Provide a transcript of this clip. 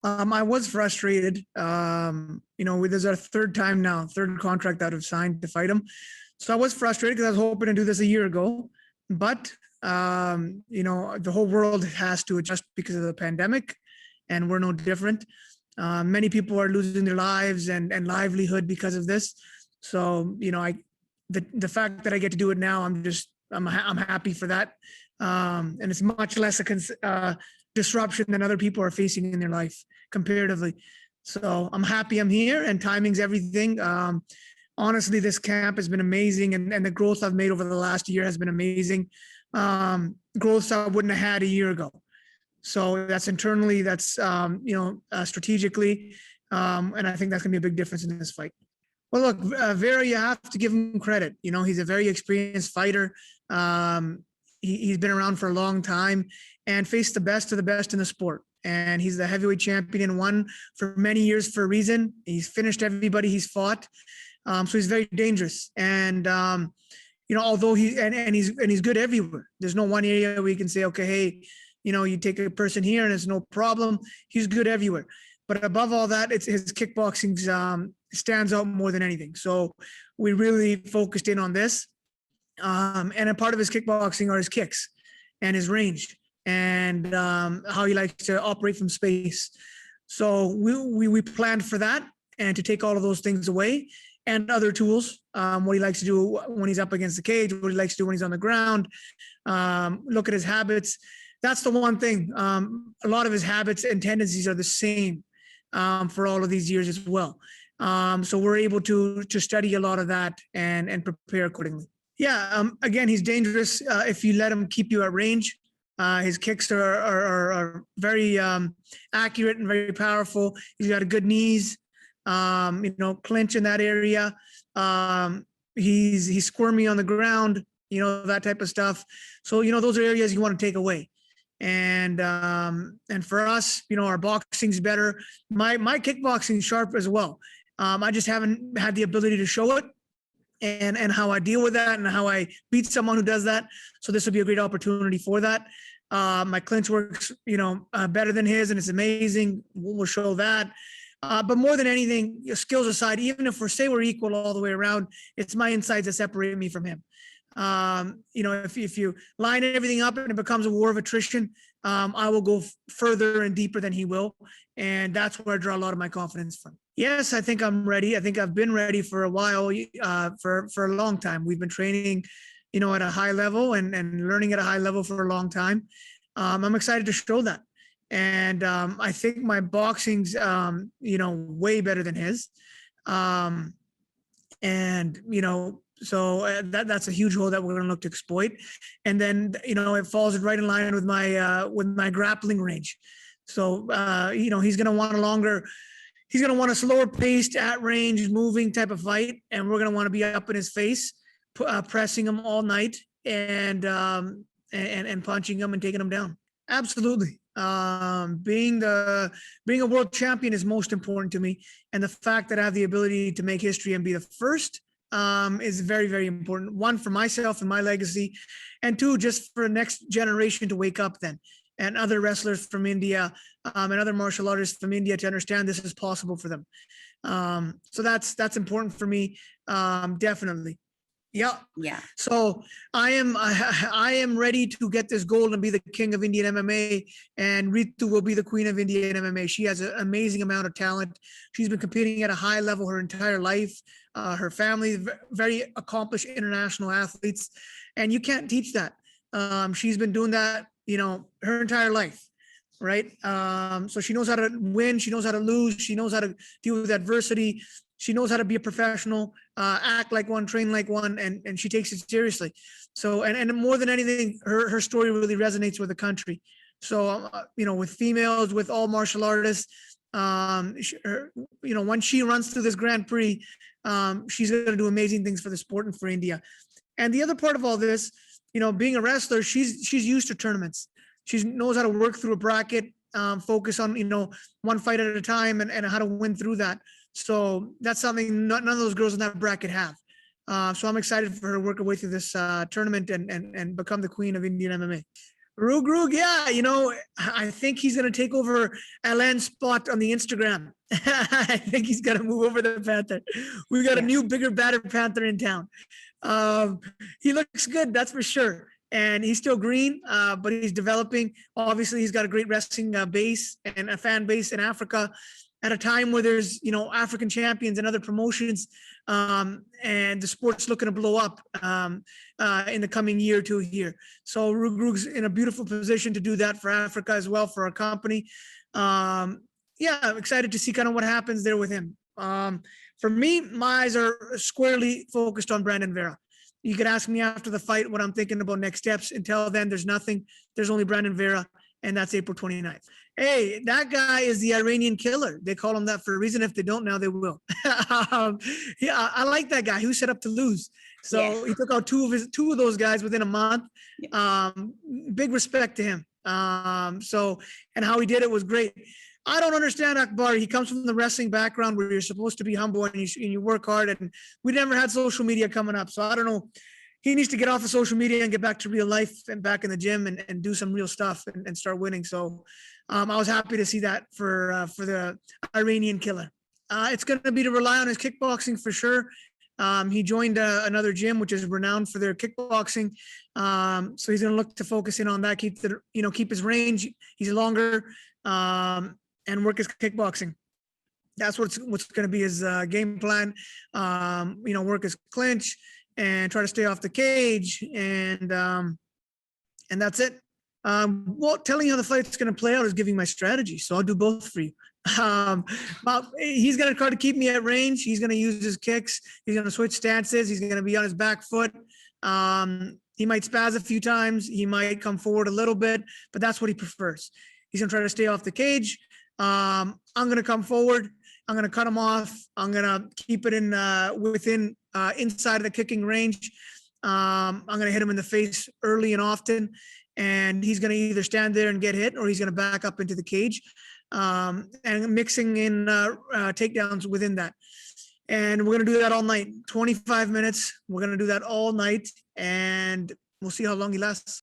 I was frustrated. This is our third time now, third contract that I've signed to fight him. So I was frustrated because I was hoping to do this a year ago, but the whole world has to adjust because of the pandemic, and we're no different. Many people are losing their lives and livelihood because of this. So the fact that I get to do it now, I'm happy for that, and it's much less a disruption than other people are facing in their life comparatively. So I'm happy I'm here, and timing's everything. Honestly, this camp has been amazing, and the growth I've made over the last year has been amazing. Growth I wouldn't have had a year ago. So that's internally, that's strategically, and I think that's going to be a big difference in this fight. Well, look, Vera, you have to give him credit. He's a very experienced fighter. He's been around for a long time and faced the best of the best in the sport. And he's the heavyweight champion and won for many years for a reason. He's finished everybody he's fought. So he's very dangerous. And, although he's good everywhere. There's no one area where you can say, okay, hey, you take a person here and it's no problem. He's good everywhere. But above all that, it's his kickboxing stands out more than anything. So we really focused in on this. And a part of his kickboxing are his kicks and his range and how he likes to operate from space. So we planned for that and to take all of those things away and other tools, what he likes to do when he's up against the cage, what he likes to do when he's on the ground, look at his habits. That's the one thing. A lot of his habits and tendencies are the same for all of these years as well. So we're able to study a lot of that and prepare accordingly. Yeah, again, he's dangerous if you let him keep you at range. His kicks are very accurate and very powerful. He's got a good knees, clinch in that area. He's squirmy on the ground, that type of stuff. So, those are areas you want to take away. And for us, our boxing's better. My kickboxing's sharp as well. I just haven't had the ability to show it. And how I deal with that and how I beat someone who does that. So this would be a great opportunity for that. My clinch works, better than his, and it's amazing. We'll show that. But more than anything, skills aside, even if we're equal all the way around, it's my insides that separate me from him. If you line everything up and it becomes a war of attrition, I will go further and deeper than he will. And that's where I draw a lot of my confidence from. Yes, I think I'm ready. I think I've been ready for a while, for a long time. We've been training, at a high level and learning at a high level for a long time. I'm excited to show that. And I think my boxing's, way better than his. So that's a huge hole that we're going to look to exploit. And then, it falls right in line with my grappling range. So, he's going to want a slower paced at range moving type of fight. And we're going to want to be up in his face, pressing him all night and punching him and taking him down. Absolutely. Being a world champion is most important to me. And the fact that I have the ability to make history and be the first is very, very important. One, for myself and my legacy, and two, just for the next generation to wake up then, and other wrestlers from India and other martial artists from India to understand this is possible for them. So that's important for me, definitely. Yeah. So I am ready to get this gold and be the king of Indian MMA, and Ritu will be the queen of Indian MMA. She has an amazing amount of talent. She's been competing at a high level her entire life. Her family, very accomplished international athletes, and you can't teach that. She's been doing that, her entire life, right? So she knows how to win. She knows how to lose. She knows how to deal with adversity. She knows how to be a professional, act like one, train like one, and she takes it seriously. So, and more than anything, her story really resonates with the country. So, with females, with all martial artists, when she runs through this Grand Prix, she's going to do amazing things for the sport and for India. And the other part of all this, being a wrestler, she's used to tournaments. She knows how to work through a bracket, focus on, one fight at a time and how to win through that. So that's something none of those girls in that bracket have. So I'm excited for her to work her way through this tournament and become the queen of Indian MMA. Rug, yeah, I think he's going to take over Alain's spot on the Instagram. I think he's going to move over the Panther. We've got a new, bigger, badder Panther in town. He looks good, that's for sure. And he's still green, but he's developing. Obviously, he's got a great wrestling base and a fan base in Africa at a time where there's, African champions and other promotions, and the sport's looking to blow up in the coming year or two here. So Rug's in a beautiful position to do that for Africa as well, for our company. Yeah, I'm excited to see kind of what happens there with him. For me, my eyes are squarely focused on Brandon Vera. You could ask me after the fight what I'm thinking about next steps. Until then, there's nothing. There's only Brandon Vera, and that's April 29th. Hey, that guy is the Iranian killer. They call him that for a reason. If they don't now, they will. Yeah, I like that guy. He was set up to lose. So he took out two of those guys within a month. Big respect to him. And how he did it was great. I don't understand Akbar. He comes from the wrestling background where you're supposed to be humble and you work hard. And we never had social media coming up. So I don't know. He needs to get off of social media and get back to real life and back in the gym and do some real stuff and start winning. So I was happy to see that for the Iranian killer. It's going to be to rely on his kickboxing for sure. He joined another gym, which is renowned for their kickboxing. So he's going to look to focus in on that, keep his range. He's longer, and work his kickboxing. That's what's going to be his game plan. Work his clinch and try to stay off the cage, and that's it. Well, telling you how the fight's going to play out is giving my strategy, so I'll do both for you. He's going to try to keep me at range. He's going to use his kicks. He's going to switch stances. He's going to be on his back foot. He might spaz a few times. He might come forward a little bit, but that's what he prefers. He's going to try to stay off the cage. I'm going to come forward. I'm going to cut him off. I'm going to keep it within inside of the kicking range. I'm going to hit him in the face early and often, and he's going to either stand there and get hit, or he's going to back up into the cage, and mixing in takedowns within that. And we're going to do that all night, 25 minutes. We're going to do that all night, and we'll see how long he lasts.